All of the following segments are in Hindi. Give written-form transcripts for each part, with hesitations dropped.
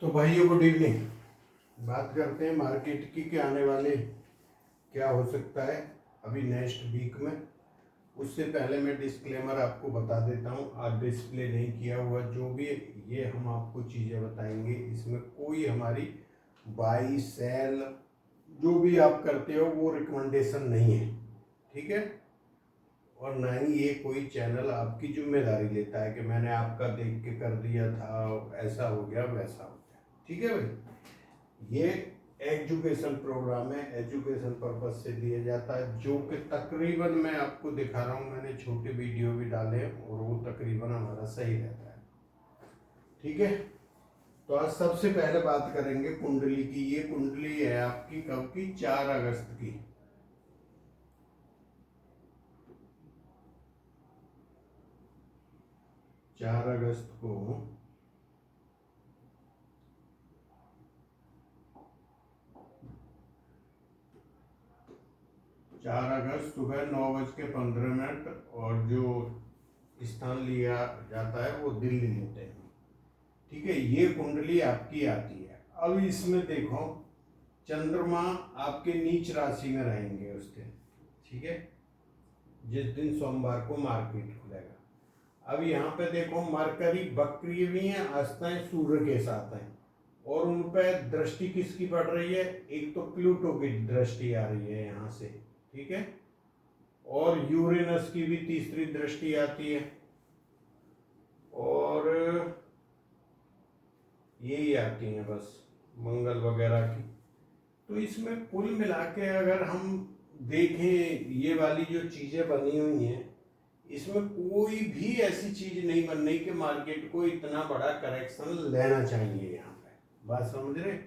तो भाइयों गुड इवनिंग। बात करते हैं मार्केट की कि आने वाले क्या हो सकता है अभी नेक्स्ट वीक में। उससे पहले मैं डिस्क्लेमर आपको बता देता हूँ, आज डिस्प्ले नहीं किया हुआ जो भी ये हम आपको चीज़ें बताएंगे इसमें कोई हमारी बाई सेल जो भी आप करते हो वो रिकमेंडेशन नहीं है, ठीक है। और ना ही ये कोई चैनल आपकी जिम्मेदारी लेता है कि मैंने आपका देख के कर दिया था, ऐसा हो गया वैसा हो गया, ठीक है भाई। ये एजुकेशन प्रोग्राम है, एजुकेशन पर्पज से दिया जाता है, जो कि तकरीबन मैं आपको दिखा रहा हूँ, मैंने छोटे वीडियो भी डाले हैं और वो तकरीबन हमारा सही रहता है, ठीक है। तो आज सबसे पहले बात करेंगे कुंडली की। ये कुंडली है आपकी कब की? 4 अगस्त की। 4 अगस्त को 4 अगस्त सुबह 9:15 और जो स्थान लिया जाता है वो दिल्ली लेते हैं, ठीक है। ये कुंडली आपकी आती है। अब इसमें देखो चंद्रमा आपके नीच राशि में रहेंगे उस दिन, ठीक है, जिस दिन सोमवार को मार्केट खुलेगा। अब यहाँ पे देखो मरकरी बक्री भी है, आस्थाएं सूर्य के साथ हैं और उन पर दृष्टि किसकी पड़ रही है? एक तो प्लूटो की दृष्टि आ रही है यहाँ से, ठीक है, और यूरेनस की भी तीसरी दृष्टि आती है और यही आती हैं बस मंगल वगैरह की। तो इसमें कुल मिला के अगर हम देखें ये वाली जो चीज़ें बनी हुई हैं इसमें कोई भी ऐसी चीज़ नहीं बन रही कि मार्केट को इतना बड़ा करेक्शन लेना चाहिए यहाँ पे, बात समझ रहे।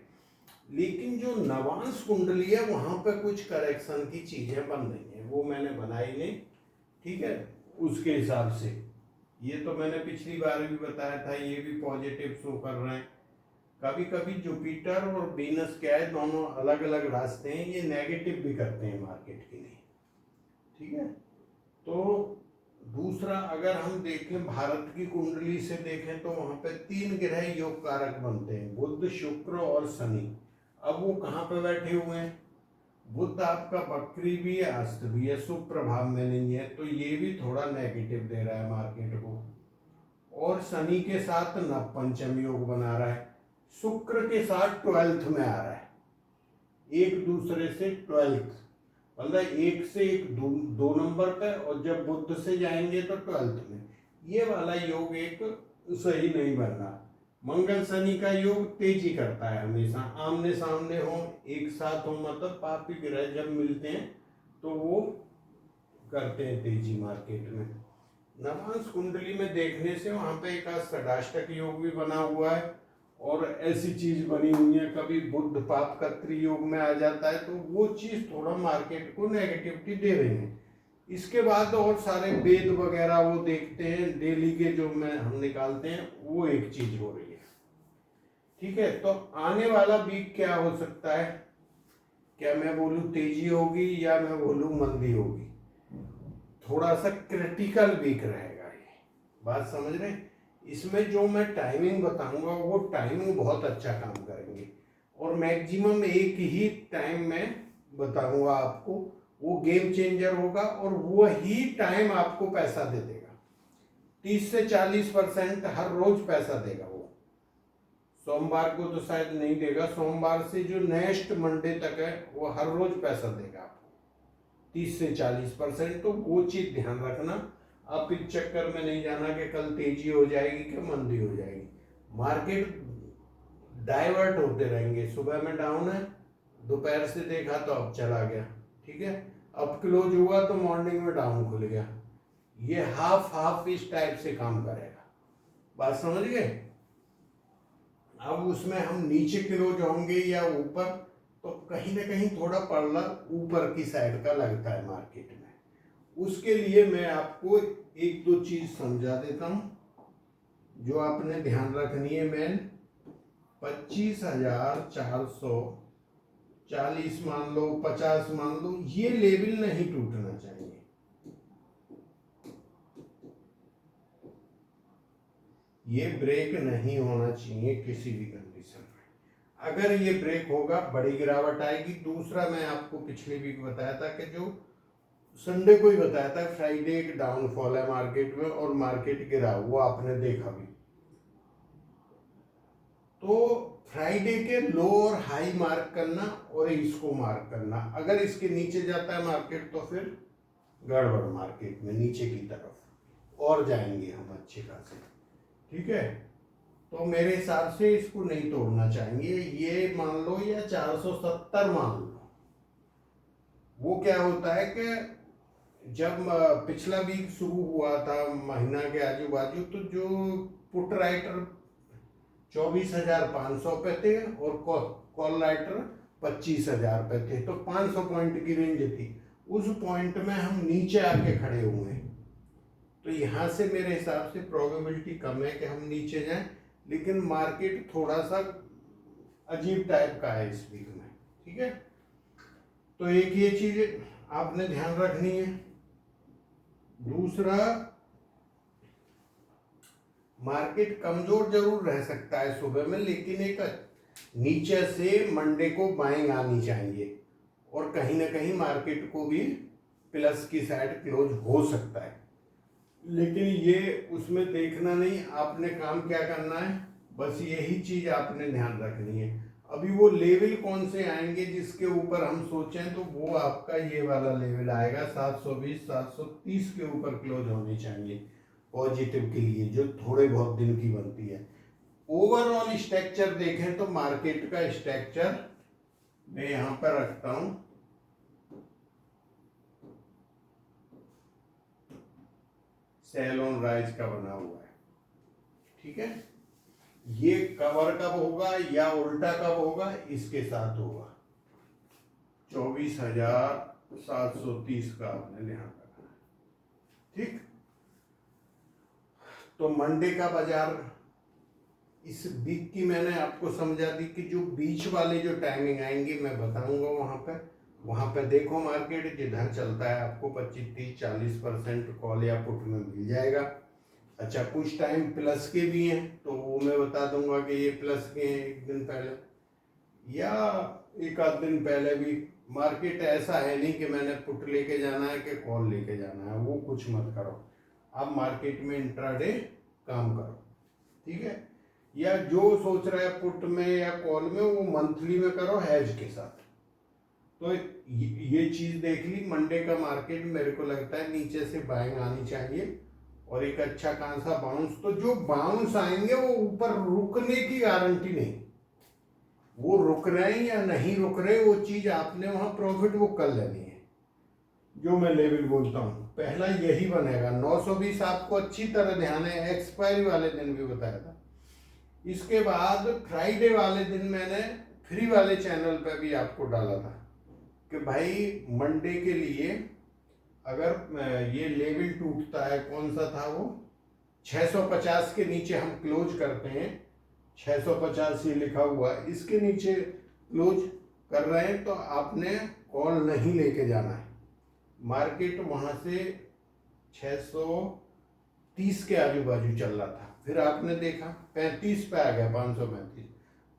लेकिन जो नवांश कुंडली है वहाँ पे कुछ करेक्शन की चीज़ें बन रही हैं, वो मैंने बनाई नहीं, ठीक है। उसके हिसाब से ये तो मैंने पिछली बार भी बताया था, ये भी पॉजिटिव शो कर रहे हैं। कभी कभी जुपिटर और वीनस क्या है, दोनों अलग अलग रास्ते हैं, ये नेगेटिव भी करते हैं मार्केट के लिए, ठीक है। तो दूसरा अगर हम देखें भारत की कुंडली से देखें तो वहाँ पे 3 ग्रह योग कारक बनते हैं, बुध शुक्र और शनि। अब वो कहाँ पे बैठे हुए हैं? बुध आपका बकरी भी है, अस्त भी है, शुभ प्रभाव में नहीं है, तो ये भी थोड़ा नेगेटिव दे रहा है मार्केट को। और शनि के साथ नव पंचम योग बना रहा है, शुक्र के साथ 12th में आ रहा है, एक दूसरे से 12th, मतलब एक से एक दो नंबर पे, और जब बुध से जाएंगे तो 12th में। ये वाला योग एक सही नहीं बन रहा। मंगल शनि का योग तेजी करता है, हमेशा आमने सामने हो, एक साथ हो, मतलब पापी ग्रह जब मिलते हैं तो वो करते हैं तेजी मार्केट में। नवांश कुंडली में देखने से वहां पे एक षडाष्टक योग भी बना हुआ है और ऐसी चीज बनी हुई है, कभी बुध पाप कर्त्री योग में आ जाता है, तो वो चीज थोड़ा मार्केट को नेगेटिविटी दे रही है। इसके बाद और सारे वेद वगैरह वो देखते हैं डेली के जो हम निकालते हैं, वो एक चीज हो रही है, ठीक है। तो आने वाला वीक क्या हो सकता है? क्या मैं बोलूं तेजी होगी या मैं बोलूं मंदी होगी? थोड़ा सा क्रिटिकल वीक रहेगा ये, बात समझ रहे। इसमें जो मैं टाइमिंग बताऊंगा वो टाइमिंग बहुत अच्छा काम करेंगे और मैक्सिमम एक ही टाइम में बताऊंगा आपको, वो गेम चेंजर होगा और वो ही टाइम आपको पैसा दे देगा। 30 से 40% हर रोज पैसा देगा वो। सोमवार को तो शायद नहीं देगा, सोमवार से जो नेक्स्ट मंडे तक है वो हर रोज पैसा देगा आपको 30 से 40%। तो वो चीज ध्यान रखना, आप इस चक्कर में नहीं जाना कि कल तेजी हो जाएगी कि मंदी हो जाएगी। मार्केट डाइवर्ट होते रहेंगे, सुबह में डाउन है, दोपहर से देखा तो अब चला गया, ठीक है, अब क्लोज हुआ तो मॉर्निंग में डाउन खुल गया। ये हाफ हाफ इस टाइप से काम करेगा, बात समझ गए। अब उसमें हम नीचे क्लोज होंगे या ऊपर, तो कहीं ना कहीं थोड़ा पड़ला ऊपर की साइड का लगता है मार्केट में। उसके लिए मैं आपको एक दो चीज समझा देता हूं जो आपने ध्यान रखनी है। मैन 25,440 मान लो, 50 मान लो, ये लेवल नहीं टूटना चाहिए, ये ब्रेक नहीं होना चाहिए किसी भी कंडीशन। पोजीशन में। अगर ये ब्रेक होगा बड़ी गिरावट आएगी। दूसरा मैं आपको पिछले वीक बताया था कि जो संडे को ही बताया था, फ्राइडे एक डाउनफॉल है मार्केट में और मार्केट गिरा, वो आपने देखा भी। तो फ्राइडे के लो और हाई मार्क करना और इसको मार्क करना। अगर इसके नीचे जाता है मार्केट तो फिर गड़बड़ मार्केट में, नीचे की तरफ और जाएंगे हम अच्छे खासे। ठीक है, तो मेरे हिसाब से इसको नहीं तोड़ना चाहिए। ये मान लो या 470 मान लो। वो क्या होता है कि जब पिछला वीक शुरू हुआ था महीना के आजू बाजू, तो जो पुट राइटर 24,500 पे थे और कॉल राइटर 25,000 पे थे, तो 500 पॉइंट की रेंज थी। उस पॉइंट में हम नीचे आके खड़े हुए हैं, तो यहाँ से मेरे हिसाब से प्रोबेबिलिटी कम है कि हम नीचे जाएं। लेकिन मार्केट थोड़ा सा अजीब टाइप का है इस वीक में। ठीक है, तो एक ये चीज आपने ध्यान रखनी है। दूसरा, मार्केट कमजोर जरूर रह सकता है सुबह में, लेकिन एक नीचे से मंडे को बाइंग आनी चाहिए और कहीं ना कहीं मार्केट को भी प्लस की साइड क्लोज हो सकता है। लेकिन ये उसमें देखना नहीं, आपने काम क्या करना है, बस यही चीज आपने ध्यान रखनी है। अभी वो लेवल कौन से आएंगे जिसके ऊपर हम सोचें, तो वो आपका ये वाला लेवल आएगा 720 730 के ऊपर क्लोज होनी चाहिए पॉजिटिव के लिए, जो थोड़े बहुत दिन की बनती है। ओवरऑल स्ट्रक्चर देखें तो मार्केट का स्ट्रक्चर मैं यहां पर रखता हूं, सेल ऑन राइज का बना हुआ है। ठीक है, ये कवर कब होगा या उल्टा कब होगा, इसके साथ होगा 24,730 का आपने ध्यान रखना है। ठीक, तो मंडे का बाजार इस वीक की मैंने आपको समझा दी कि जो बीच वाले जो टाइमिंग आएंगे मैं बताऊंगा वहां पे देखो मार्केट जिधर चलता है आपको 25-30-40% कॉल या पुट में मिल जाएगा। अच्छा, कुछ टाइम प्लस के भी हैं तो वो मैं बता दूंगा कि ये प्लस के हैं एक दिन पहले या एक आध दिन पहले भी। मार्केट ऐसा है नहीं कि मैंने पुट लेके जाना है कि कॉल लेके जाना है, वो कुछ मत करो। आप मार्केट में इंट्राडे काम करो। ठीक है, या जो सोच रहा है पुट में या कॉल में, वो मंथली में करो हैज के साथ। तो ये चीज देख ली। मंडे का मार्केट मेरे को लगता है नीचे से बाइंग आनी चाहिए और एक अच्छा खासा बाउंस। तो जो बाउंस आएंगे वो ऊपर रुकने की गारंटी नहीं, वो रुक रहे हैं या नहीं रुक रहे, वो चीज आपने वहां प्रॉफिट बुक कर लेनी है। जो मैं लेवल बोलता हूँ पहला यही बनेगा 920, आपको अच्छी तरह ध्यान है, एक्सपायरी वाले दिन भी बताया था। इसके बाद फ्राइडे वाले दिन मैंने फ्री वाले चैनल पे भी आपको डाला था कि भाई मंडे के लिए अगर ये लेवल टूटता है, कौन सा था वो, 650 के नीचे हम क्लोज करते हैं, 650 ये लिखा हुआ, इसके नीचे क्लोज कर रहे हैं तो आपने कॉल नहीं लेके जाना है। मार्केट वहां से 630 के आजू बाजू चल रहा था, फिर आपने देखा 35 पे आ गया, 535,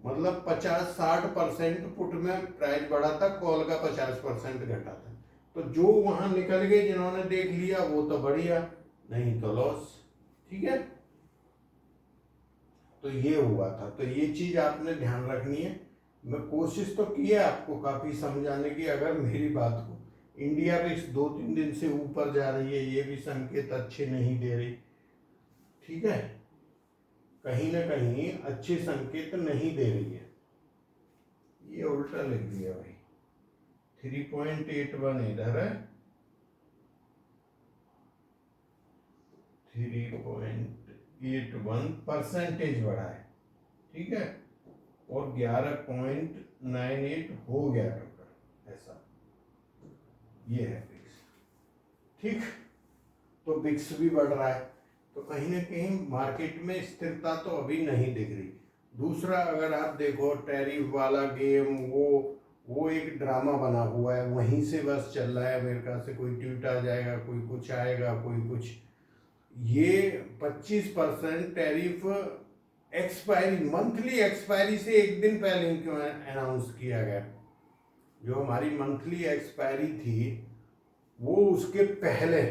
मतलब 50-60% पुट में प्राइस बढ़ा था, कॉल का 50% घटा था। तो जो वहां निकल गए जिन्होंने देख लिया वो तो बढ़िया, नहीं तो लॉस। ठीक है, तो ये हुआ था। तो ये चीज आपने ध्यान रखनी है। मैं कोशिश तो की है आपको काफी समझाने की। अगर मेरी बात को इंडिया रिक्स 2-3 दिन से ऊपर जा रही है, ये भी संकेत अच्छे नहीं दे रही। ठीक है, कहीं ना कहीं अच्छे संकेत नहीं दे रही है। ये उल्टा लिख दिया भाई, 3.81 इधर है, 3.81% बढ़ा है। ठीक है, और 11.98 हो गया टोटल, ऐसा ये है बिक्स। ठीक, तो बिक्स भी बढ़ रहा है, तो कहीं ना कहीं मार्केट में स्थिरता तो अभी नहीं दिख रही। दूसरा, अगर आप देखो टैरिफ वाला गेम, वो एक ड्रामा बना हुआ है, वहीं से बस चल रहा है। अमेरिका से कोई ट्वीट आ जाएगा, कोई कुछ आएगा, कोई कुछ। ये 25% टैरिफ एक्सपायरी, मंथली एक्सपायरी से एक दिन पहले ही क्यों अनाउंस किया गया? जो हमारी मंथली एक्सपायरी थी वो उसके पहले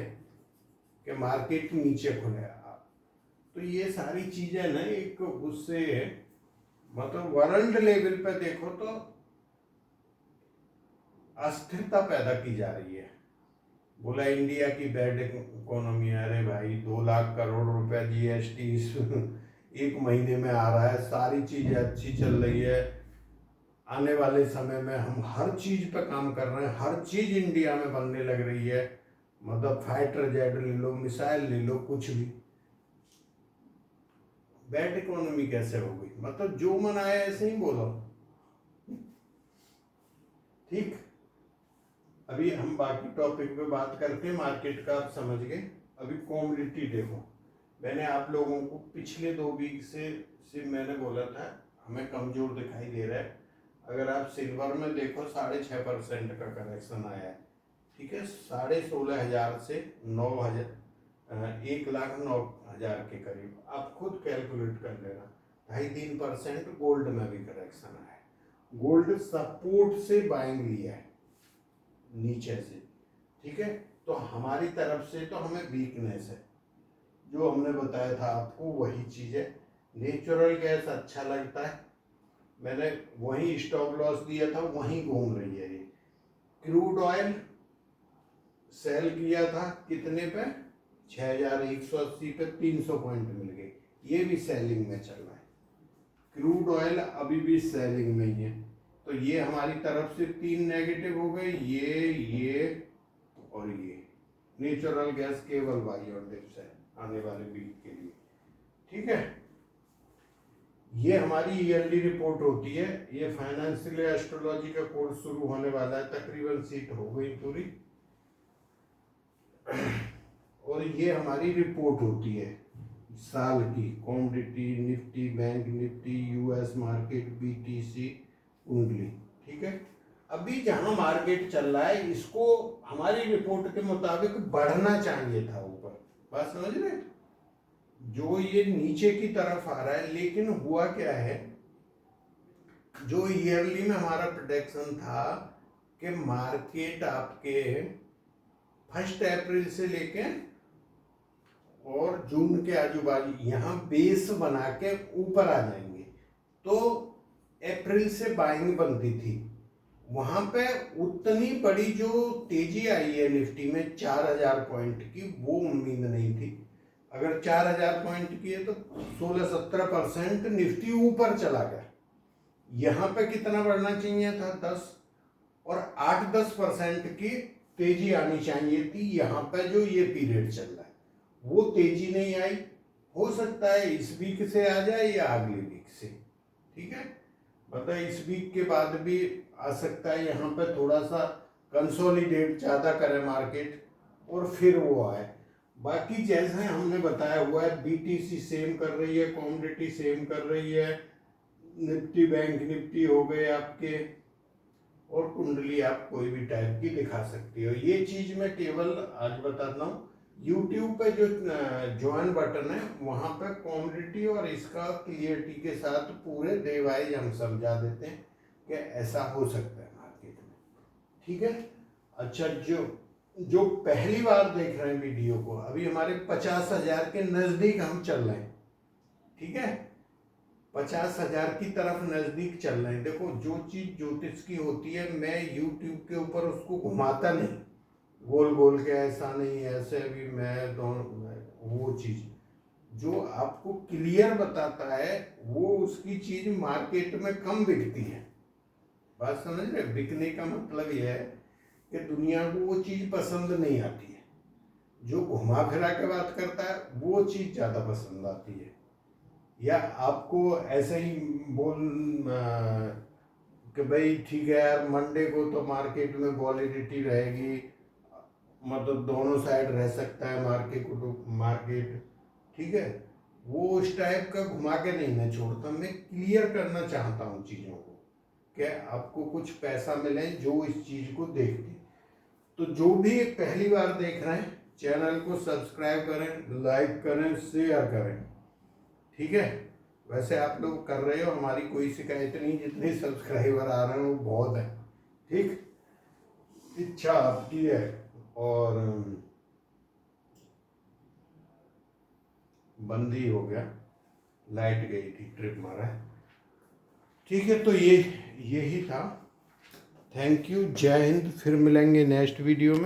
के मार्केट नीचे खुले। तो ये सारी चीजें ना एक उससे मतलब वर्ल्ड लेवल पे देखो तो अस्थिरता पैदा की जा रही है। बोला इंडिया की बैड इकोनॉमी, अरे भाई 2 लाख करोड़ रुपए जीएसटी एक महीने में आ रहा है, सारी चीजें अच्छी चल रही है, आने वाले समय में हम हर चीज पे काम कर रहे हैं, हर चीज इंडिया में बनने लग रही है, मतलब फाइटर जेट ले लो, मिसाइल ले लो, कुछ भी। बैड इकोनॉमी कैसे हो गई? मतलब जो मन आया ऐसे ही बोलो। ठीक, अभी हम बाकी टॉपिक पे बात करते हैं। मार्केट का आप समझ गए। अभी कॉमोडिटी देखो, मैंने आप लोगों को पिछले 2 वीक से मैंने बोला था हमें कमजोर दिखाई दे रहा है। अगर आप सिल्वर में देखो 6.5% का करेक्शन आया है, ठीक है, 16,500 से 9,000, 1,09,000 के करीब। आप खुद कैलकुलेट कर लेना, 2.5-3% गोल्ड में भी करेक्शन आया है। गोल्ड सपोर्ट से बाइंग लिया है नीचे से, ठीक है। तो हमारी तरफ से तो हमें वीकनेस है, जो हमने बताया था आपको वही चीज है। नेचुरल गैस अच्छा लगता है, मैंने वही स्टॉप लॉस दिया था, वही घूम रही है ये। क्रूड ऑयल सेल किया था कितने पे? 6,180 पे 300 पॉइंट मिल गए, ये भी सेलिंग में चल रहा है। क्रूड ऑयल अभी भी सेलिंग में ही है। तो ये हमारी तरफ से 3 नेगेटिव हो गए, ये और ये। नेचुरल गैस केवल बाई और डिप्स है आने वाले वीक के लिए, ठीक है। ये हमारी ईयरली रिपोर्ट होती है। ये फाइनेंशियल एस्ट्रोलॉजी का कोर्स शुरू होने वाला है, तकरीबन सीट हो गई पूरी। और ये हमारी रिपोर्ट होती है साल की, commodity, Nifty, bank Nifty, US market, BTC, कुंडली, ठीक है। अभी जहां मार्केट चल रहा है इसको हमारी रिपोर्ट के मुताबिक बढ़ना चाहिए था ऊपर, बात समझ रहे? जो ये नीचे की तरफ आ रहा है, लेकिन हुआ क्या है, जो ईयरली में हमारा प्रोडक्शन था कि मार्केट आपके 1 अप्रैल से लेके और जून के आजू बाजू यहाँ बेस बना के ऊपर आ जाएंगे। तो अप्रैल से बाइंग बनती थी, वहां पे उतनी बड़ी जो तेजी आई है निफ्टी में 4,000 पॉइंट की, वो उम्मीद नहीं थी। अगर 4,000 पॉइंट की है तो 16-17% निफ्टी ऊपर चला गया। यहाँ पे कितना बढ़ना चाहिए था? 10 और 8-10% की तेजी आनी चाहिए थी। यहाँ पे जो ये पीरियड चल रहा है वो तेजी नहीं आई। हो सकता है इस वीक से आ जाए या अगले वीक से, ठीक है। मतलब इस वीक के बाद भी आ सकता है, यहाँ पे थोड़ा सा कंसोलिडेट ज़्यादा करे मार्केट और फिर वो आए। बाकी जैसे हमने बताया हुआ है, बीटीसी सेम कर रही है, कॉमोडिटी सेम कर रही है, निफ्टी बैंक निफ्टी हो गए आपके, और कुंडली आप कोई भी टाइप की दिखा सकती हो। ये चीज मैं केवल आज बताता हूँ। यूट्यूब पे जो ज्वाइन बटन है वहां पे कॉमोडिटी और इसका क्लियरिटी के साथ पूरे डे वाइज हम समझा देते हैं कि ऐसा हो सकता है मार्केट में, ठीक है। अच्छा, जो पहली बार देख रहे हैं वीडियो को, अभी हमारे 50,000 के नजदीक हम चल रहे हैं, ठीक है, 50,000 की तरफ नजदीक चल रहे हैं। देखो, जो चीज ज्योतिष की होती है, मैं यूट्यूब के ऊपर उसको घुमाता नहीं गोल गोल के, ऐसा नहीं ऐसे भी मैं दोनों, वो चीज जो आपको क्लियर बताता है वो उसकी चीज मार्केट में कम बिकती है। बात समझ रहे? बिकने का मतलब यह है कि दुनिया को वो चीज पसंद नहीं आती है। जो घुमा फिरा के बात करता है वो चीज ज्यादा पसंद आती है। या आपको ऐसे ही बोल कि भाई ठीक है यार, मंडे को तो मार्केट में वॉलेटिलिटी रहेगी, मतलब दोनों साइड रह सकता है मार्केट, ठीक है, वो उस टाइप का घुमा के नहीं मैं छोड़ता। मैं क्लियर करना चाहता हूँ चीज़ों को कि आपको कुछ पैसा मिले जो इस चीज़ को देखते। तो जो भी पहली बार देख रहे हैं, चैनल को सब्सक्राइब करें, लाइक करें, शेयर करें, ठीक है। वैसे आप लोग कर रहे हो, हमारी कोई शिकायत नहीं, जितने सब्सक्राइबर आ रहे हैं वो बहुत है। ठीक, इच्छा आपकी है। और बंद ही हो गया, लाइट गई थी, ट्रिप मारा है। ठीक है, तो यही था। थैंक यू, जय हिंद। फिर मिलेंगे नेक्स्ट वीडियो में।